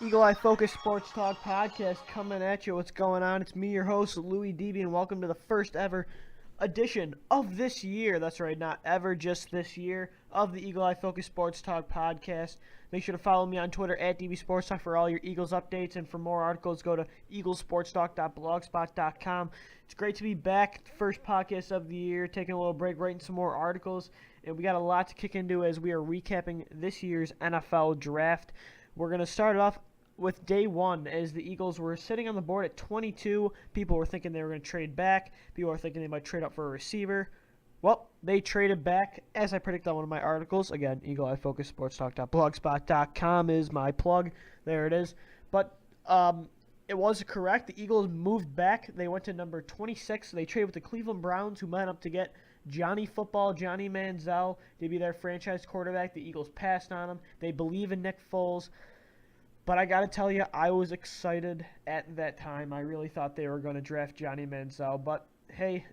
Eagle Eye Focus Sports Talk podcast coming at you. What's going on? It's me, your host, Louis Debe, and welcome to the first ever edition of this year. That's right, not ever, just this year, of the Eagle Eye Focus Sports Talk podcast. Make sure to follow me on Twitter at DB Sports Talk for all your Eagles updates, and for more articles, go to eaglesportstalk.blogspot.com. It's great to be back, first podcast of the year, taking a little break, writing some more articles, and we got a lot to kick into as we are recapping this year's NFL draft. We're going to start off with day one as the Eagles were sitting on the board at 22. People were thinking they were going to trade back. People were thinking they might trade up for a receiver. Well, they traded back, as I predicted on one of my articles. Again, Eagle Eye Focus Sports Talk.blogspot.com is my plug. There it is. But it was correct. The Eagles moved back. They went to number 26. They traded with the Cleveland Browns, who went up to get Johnny Manziel to be their franchise quarterback. The Eagles passed on him. They believe in Nick Foles. But I got to tell you, I was excited at that time. I really thought they were going to draft Johnny Manziel. But, hey,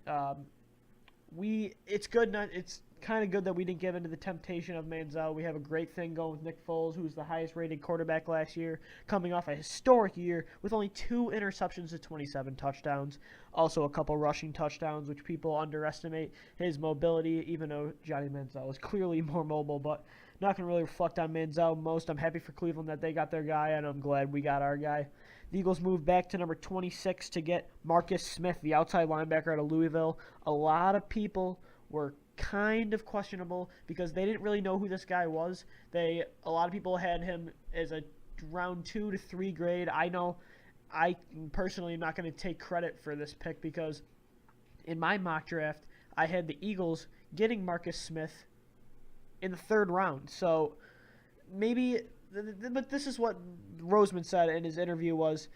it's good. It's kind of good that we didn't give into the temptation of Manziel. We have a great thing going with Nick Foles, who's the highest-rated quarterback last year, coming off a historic year with only 2 interceptions to 27 touchdowns. Also a couple rushing touchdowns, which people underestimate his mobility, even though Johnny Manziel is clearly more mobile. But not going to really reflect on Manziel most. I'm happy for Cleveland that they got their guy, and I'm glad we got our guy. The Eagles moved back to number 26 to get Marcus Smith, the outside linebacker out of Louisville. A lot of people were kind of questionable because they didn't really know who this guy was. A lot of people had him as a round 2 to 3 grade. I know I personally am not going to take credit for this pick because in my mock draft, I had the Eagles getting Marcus Smith in the 3rd round. So maybe, but this is what Roseman said in his interview was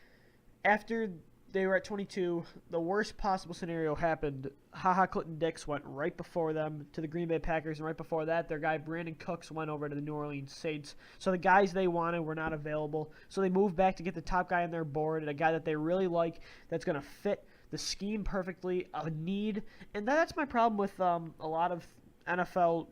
after they were at 22, the worst possible scenario happened. Clinton Dix went right before them to the Green Bay Packers, and right before that, their guy Brandon Cooks went over to the New Orleans Saints. So the guys they wanted were not available. So they moved back to get the top guy on their board and a guy that they really like that's going to fit the scheme perfectly, a need. And that's my problem with a lot of NFL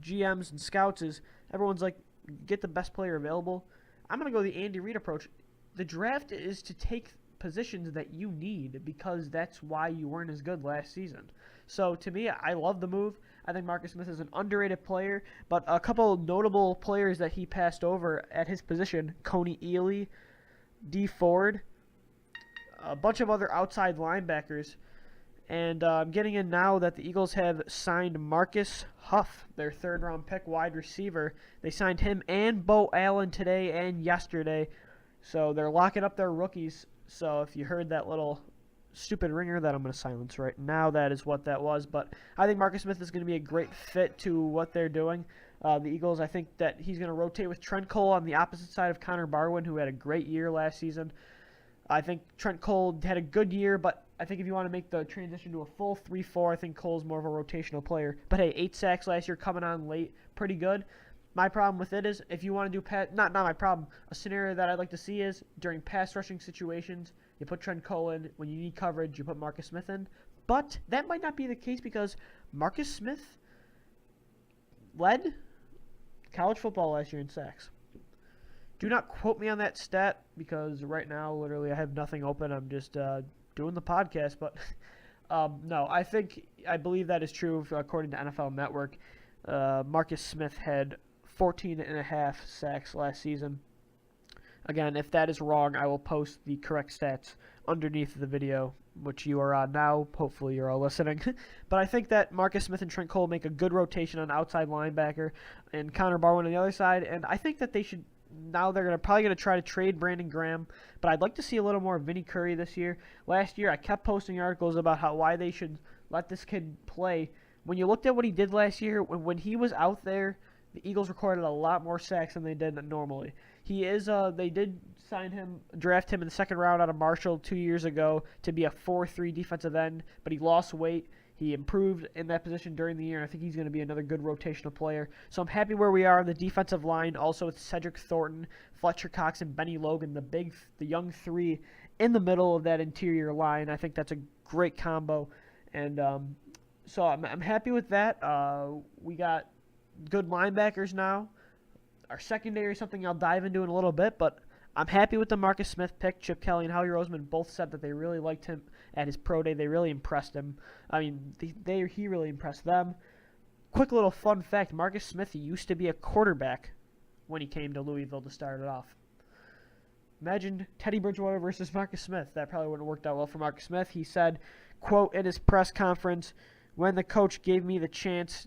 GMs and scouts is everyone's like, get the best player available. I'm going to go the Andy Reid approach. The draft is to take positions that you need because that's why you weren't as good last season. So to me, I love the move. I think Marcus Smith is an underrated player, but a couple notable players that he passed over at his position, Coney Ealy, D. Ford, a bunch of other outside linebackers. And I'm getting in now that the Eagles have signed Marcus Huff, their 3rd-round pick wide receiver. They signed him and Bo Allen today and yesterday. So they're locking up their rookies. So if you heard that little stupid ringer that I'm going to silence right now, that is what that was. But I think Marcus Smith is going to be a great fit to what they're doing. The Eagles, I think that he's going to rotate with Trent Cole on the opposite side of Connor Barwin, who had a great year last season. I think Trent Cole had a good year, but I think if you want to make the transition to a full 3-4, I think Cole's more of a rotational player. But hey, 8 sacks last year coming on late, pretty good. My problem with it is if you want to do not my problem. A scenario that I'd like to see is during pass rushing situations, you put Trent Cole in. When you need coverage, you put Marcus Smith in. But that might not be the case because Marcus Smith led college football last year in sacks. Do not quote me on that stat because right now, literally, I have nothing open. I'm just doing the podcast. But no, I believe that is true according to NFL Network. Marcus Smith had 14.5 sacks last season. Again, if that is wrong, I will post the correct stats underneath the video, which you are on now. Hopefully you're all listening. But I think that Marcus Smith and Trent Cole make a good rotation on outside linebacker and Connor Barwin on the other side. And I think that they should – now they're probably going to try to trade Brandon Graham. But I'd like to see a little more of Vinny Curry this year. Last year I kept posting articles about why they should let this kid play. When you looked at what he did last year, when he was out there, the Eagles recorded a lot more sacks than they did normally. They did draft him in the 2nd round out of Marshall 2 years ago to be a 4-3 defensive end, but he lost weight. He improved in that position during the year, and I think he's going to be another good rotational player. So I'm happy where we are on the defensive line, also with Cedric Thornton, Fletcher Cox, and Benny Logan, the young 3 in the middle of that interior line. I think that's a great combo, and so I'm happy with that. We got good linebackers now. Our secondary is something I'll dive into in a little bit, but I'm happy with the Marcus Smith pick. Chip Kelly and Howie Roseman both said that they really liked him at his pro day. They really impressed him. I mean, he really impressed them. Quick little fun fact, Marcus Smith used to be a quarterback when he came to Louisville to start it off. Imagine Teddy Bridgewater versus Marcus Smith. That probably wouldn't have worked out well for Marcus Smith. He said, quote, in his press conference, when the coach gave me the chance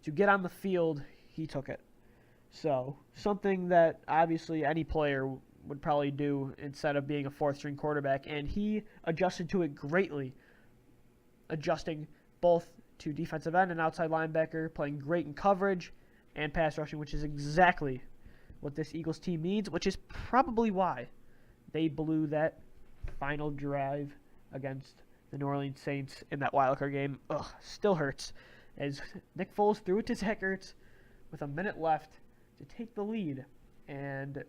to get on the field, he took it. So, something that obviously any player would probably do instead of being a fourth-string quarterback, and he adjusted to it greatly, adjusting both to defensive end and outside linebacker, playing great in coverage and pass rushing, which is exactly what this Eagles team needs, which is probably why they blew that final drive against the New Orleans Saints in that wildcard game. Ugh, still hurts, as Nick Foles threw it to Zach Ertz with a minute left to take the lead, and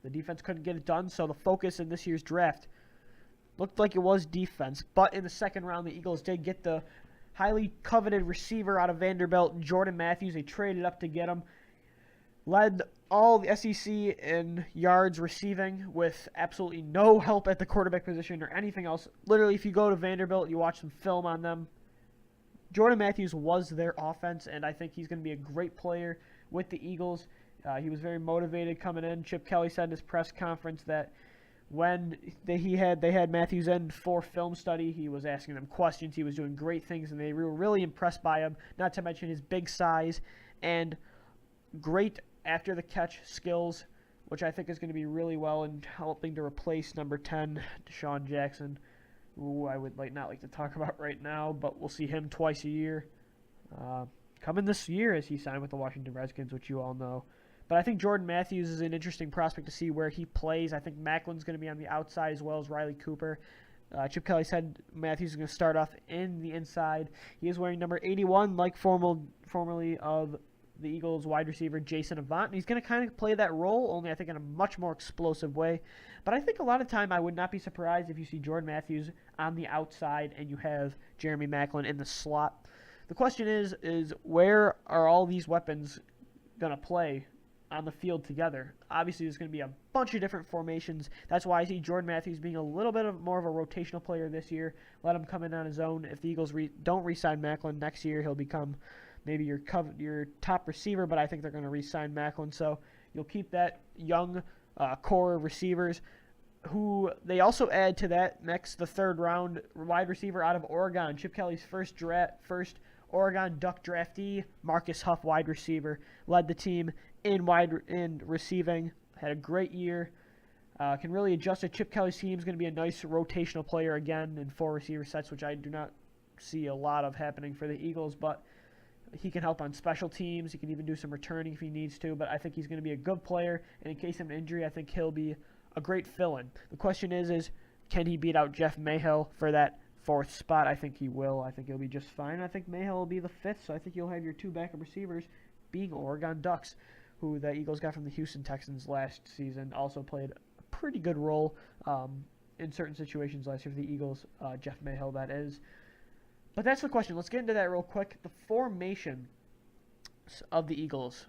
the defense couldn't get it done, so the focus in this year's draft looked like it was defense. But in the second round, the Eagles did get the highly coveted receiver out of Vanderbilt, Jordan Matthews. They traded up to get him. Led all the SEC in yards receiving with absolutely no help at the quarterback position or anything else. Literally, if you go to Vanderbilt, you watch some film on them, Jordan Matthews was their offense, and I think he's going to be a great player with the Eagles. He was very motivated coming in. Chip Kelly said in his press conference that when they had Matthews in for film study, he was asking them questions. He was doing great things, and they were really impressed by him, not to mention his big size and great after-the-catch skills, which I think is going to be really well in helping to replace number 10, Deshaun Jackson, who I would not like to talk about right now, but we'll see him twice a year. Coming this year as he signed with the Washington Redskins, which you all know. But I think Jordan Matthews is an interesting prospect to see where he plays. I think Macklin's going to be on the outside as well as Riley Cooper. Chip Kelly said Matthews is going to start off in the inside. He is wearing number 81, like formerly of the Eagles wide receiver Jason Avant. And he's going to kind of play that role, only I think in a much more explosive way. But I think a lot of time I would not be surprised if you see Jordan Matthews on the outside and you have Jeremy Maclin in the slot. The question is where are all these weapons going to play on the field together? Obviously, there's going to be a bunch of different formations. That's why I see Jordan Matthews being a little bit more of a rotational player this year. Let him come in on his own. If the Eagles don't re-sign Maclin next year, he'll become maybe your top receiver, but I think they're going to re-sign Maclin. So you'll keep that young core of receivers, who they also add to that next, the third round wide receiver out of Oregon. Chip Kelly's first Oregon Duck draftee, Marcus Huff, wide receiver, led the team in receiving, had a great year. Can really adjust to Chip Kelly's team. Is going to be a nice rotational player again in 4 receiver sets, which I do not see a lot of happening for the Eagles, but he can help on special teams. He can even do some returning if he needs to, but I think he's going to be a good player, and in case of an injury, I think he'll be a great fill-in. The question is can he beat out Jeff Mayhill for that 4th spot? I think he will. I think he'll be just fine. I think Mayhill will be the 5th, so I think you'll have your 2 backup receivers being Oregon Ducks, who the Eagles got from the Houston Texans last season. Also played a pretty good role in certain situations last year for the Eagles. Jeff Mayhill, that is. But that's the question. Let's get into that real quick. The formation of the Eagles.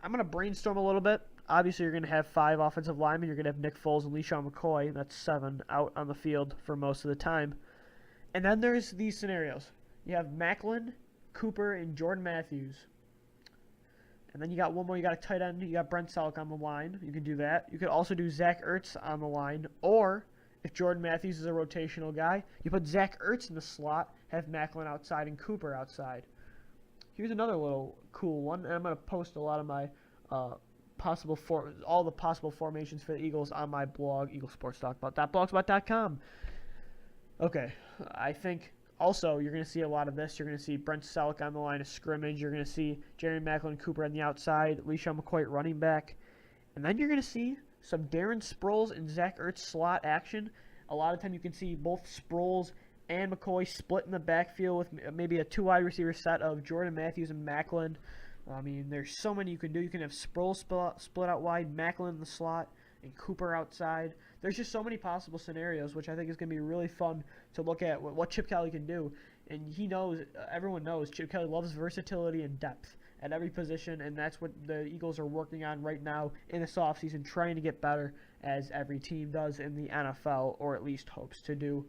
I'm going to brainstorm a little bit. Obviously, you're going to have 5 offensive linemen. You're going to have Nick Foles and LeSean McCoy. That's 7 out on the field for most of the time. And then there's these scenarios. You have Maclin, Cooper, and Jordan Matthews. And then you got one more. You got a tight end. You got Brent Selleck on the line. You can do that. You could also do Zach Ertz on the line. Or if Jordan Matthews is a rotational guy, you put Zach Ertz in the slot, have Maclin outside and Cooper outside. Here's another little cool one. And I'm going to post a lot of my all the possible formations for the Eagles on my blog, eaglesportstalkabout.blogspot.com. Okay, I think also you're going to see a lot of this. You're going to see Brent Selleck on the line of scrimmage. You're going to see Jeremy Maclin and Cooper on the outside, LeSean McCoy at running back. And then you're going to see some Darren Sproles and Zach Ertz slot action. A lot of time you can see both Sproles and McCoy split in the backfield with maybe a 2 wide receiver set of Jordan Matthews and Maclin. I mean, there's so many you can do. You can have Sproles split out wide, Maclin in the slot, and Cooper outside. There's just so many possible scenarios, which I think is going to be really fun to look at what Chip Kelly can do. And he knows, everyone knows, Chip Kelly loves versatility and depth at every position, and that's what the Eagles are working on right now in this offseason, trying to get better, as every team does in the NFL, or at least hopes to do.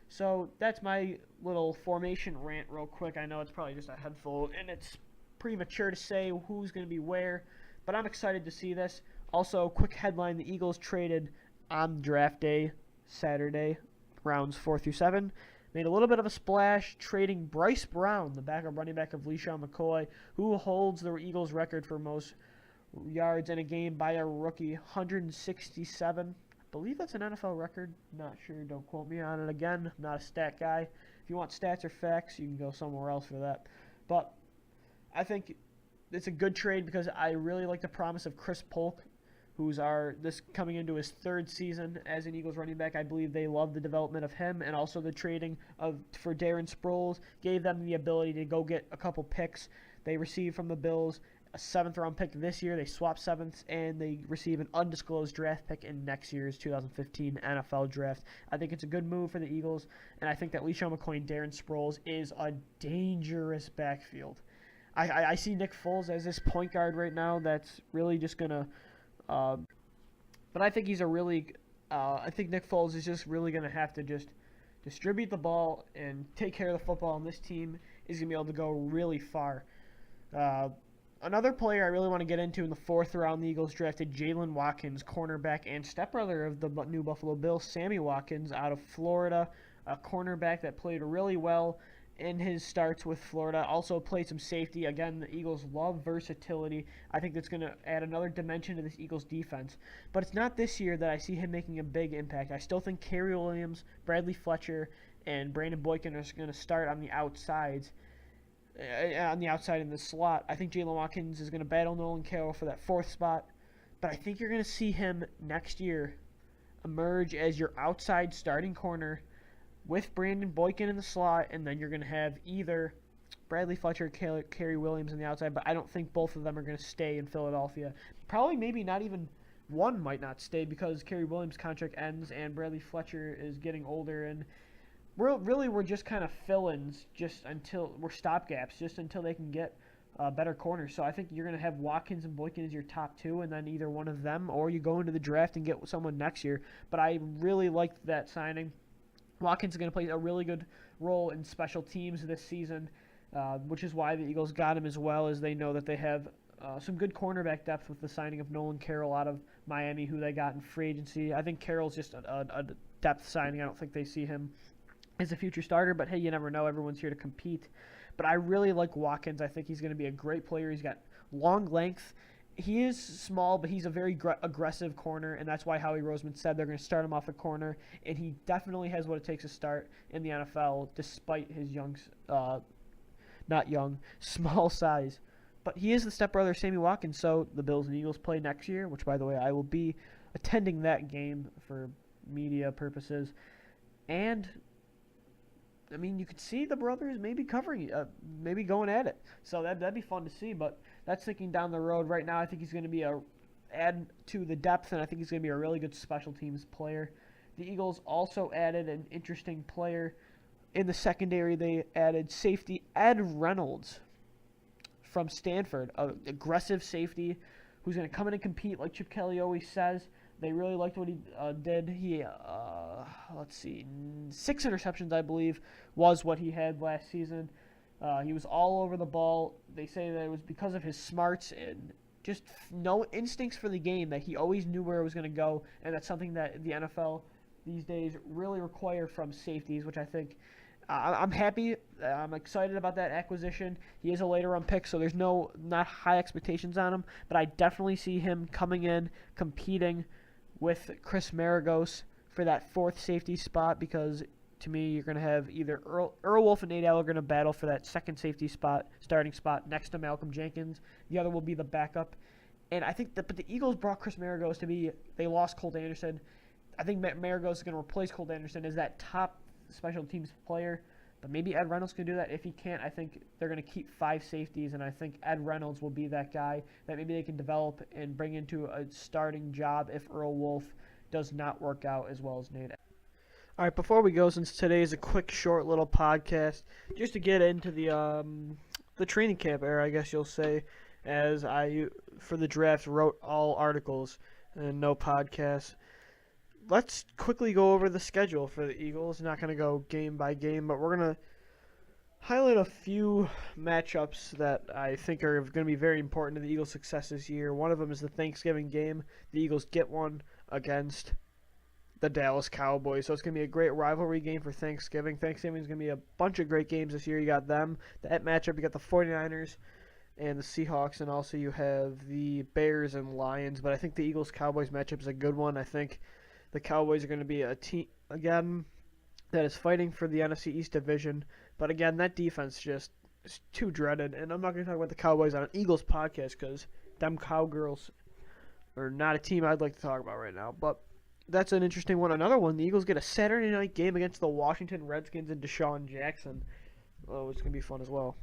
So that's my little formation rant real quick. I know it's probably just a headful, and it's premature to say who's going to be where, but I'm excited to see this. Also, quick headline, the Eagles traded on draft day, Saturday, rounds 4 through 7. Made a little bit of a splash, trading Bryce Brown, the backup running back of LeSean McCoy, who holds the Eagles' record for most yards in a game by a rookie, 167. I believe that's an NFL record. Not sure. Don't quote me on it again. I'm not a stat guy. If you want stats or facts, you can go somewhere else for that. But I think it's a good trade because I really like the promise of Chris Polk, who's this coming into his third season as an Eagles running back. I believe they love the development of him, and also the trading for Darren Sproles gave them the ability to go get a couple picks. They received from the Bills a 7th-round pick this year. They swapped 7th, and they receive an undisclosed draft pick in next year's 2015 NFL Draft. I think it's a good move for the Eagles, and I think that LeSean McCoy and Darren Sproles is a dangerous backfield. I see Nick Foles as this point guard right now that's really just going to but I think I think Nick Foles is just really going to have to just distribute the ball and take care of the football, and this team is going to be able to go really far. Another player I really want to get into in the 4th round, the Eagles drafted Jalen Watkins, cornerback and stepbrother of the new Buffalo Bills, Sammy Watkins, out of Florida, a cornerback that played really well in his starts with Florida. Also played some safety. Again, the Eagles love versatility. I think that's going to add another dimension to this Eagles defense. But it's not this year that I see him making a big impact. I still think Kerry Williams, Bradley Fletcher, and Brandon Boykin are going to start on the outsides. On the outside in the slot. I think Jalen Watkins is going to battle Nolan Carroll for that 4th spot. But I think you're going to see him next year emerge as your outside starting corner with Brandon Boykin in the slot, and then you're going to have either Bradley Fletcher or Kerry Williams on the outside, but I don't think both of them are going to stay in Philadelphia. Probably maybe not even one might not stay because Kerry Williams' contract ends and Bradley Fletcher is getting older, and we're just kind of fill-ins we're stopgaps just until they can get better corners. So I think you're going to have Watkins and Boykin as your top 2, and then either one of them, or you go into the draft and get someone next year. But I really liked that signing. Watkins is going to play a really good role in special teams this season, which is why the Eagles got him as well, as they know that they have some good cornerback depth with the signing of Nolan Carroll out of Miami, who they got in free agency. I think Carroll's just a depth signing. I don't think they see him as a future starter, but hey, you never know. Everyone's here to compete. But I really like Watkins. I think he's going to be a great player. He's got long length. He is small, but he's a very aggressive corner, and that's why Howie Roseman said they're going to start him off at corner, and he definitely has what it takes to start in the NFL, despite his small size. But he is the stepbrother of Sammy Watkins, so the Bills and Eagles play next year, which, by the way, I will be attending that game for media purposes. And I mean, you could see the brothers maybe maybe going at it. So that'd be fun to see, but that's thinking down the road. Right now, I think he's going to be add to the depth, and I think he's going to be a really good special teams player. The Eagles also added an interesting player in the secondary. They added safety Ed Reynolds from Stanford, an aggressive safety who's going to come in and compete like Chip Kelly always says. They really liked what he did. He, 6 interceptions, I believe, was what he had last season. He was all over the ball. They say that it was because of his smarts and just no instincts for the game, that he always knew where it was going to go, and that's something that the NFL these days really require from safeties, which I think I'm happy. I'm excited about that acquisition. He is a later-round pick, so there's not high expectations on him, but I definitely see him coming in, competing with Chris Maragos for that 4th safety spot, because to me, you're going to have either Earl Wolf and Nate Allen are going to battle for that 2nd safety spot, starting spot next to Malcolm Jenkins. The other will be the backup. And I think but the Eagles brought Chris Maragos they lost Colt Anderson. I think Maragos is going to replace Colt Anderson as that top special teams player. But maybe Ed Reynolds can do that. If he can't, I think they're going to keep 5 safeties, and I think Ed Reynolds will be that guy that maybe they can develop and bring into a starting job if Earl Wolf does not work out as well as Nate. All right, before we go, since today is a quick, short little podcast, just to get into the training camp era, I guess you'll say, as I, for the draft, wrote all articles and no podcasts. Let's quickly go over the schedule for the Eagles. Not going to go game by game, but we're going to highlight a few matchups that I think are going to be very important to the Eagles' success this year. One of them is the Thanksgiving game. The Eagles get one against the Dallas Cowboys. So it's going to be a great rivalry game for Thanksgiving. Thanksgiving is going to be a bunch of great games this year. You got them, that matchup. You got the 49ers and the Seahawks, and also you have the Bears and Lions. But I think the Eagles-Cowboys matchup is a good one. I think the Cowboys are going to be a team, again, that is fighting for the NFC East division. But again, that defense just is too dreaded. And I'm not going to talk about the Cowboys on an Eagles podcast because them Cowgirls are not a team I'd like to talk about right now. But that's an interesting one. Another one, the Eagles get a Saturday night game against the Washington Redskins and Deshaun Jackson. Oh, it's going to be fun as well.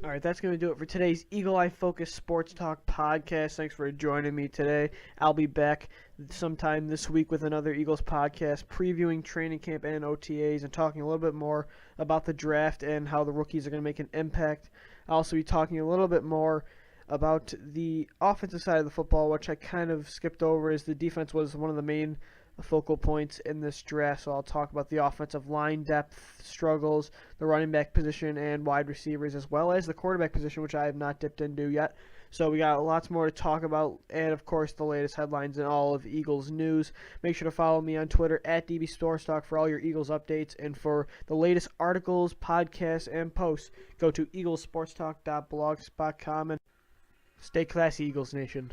All right, that's going to do it for today's Eagle Eye Focus Sports Talk podcast. Thanks for joining me today. I'll be back sometime this week with another Eagles podcast, previewing training camp and OTAs and talking a little bit more about the draft and how the rookies are going to make an impact. I'll also be talking a little bit more about the offensive side of the football, which I kind of skipped over, as the defense was one of the main focal points in this draft. So I'll talk about the offensive line depth struggles, the running back position, and wide receivers, as well as the quarterback position, which I have not dipped into yet. So we got lots more to talk about, and of course the latest headlines and all of Eagles news. Make sure to follow me on Twitter at DBStorestock for all your Eagles updates, and for the latest articles, podcasts, and posts, go to eaglesportstalk.blogspot.com, and stay classy, Eagles Nation.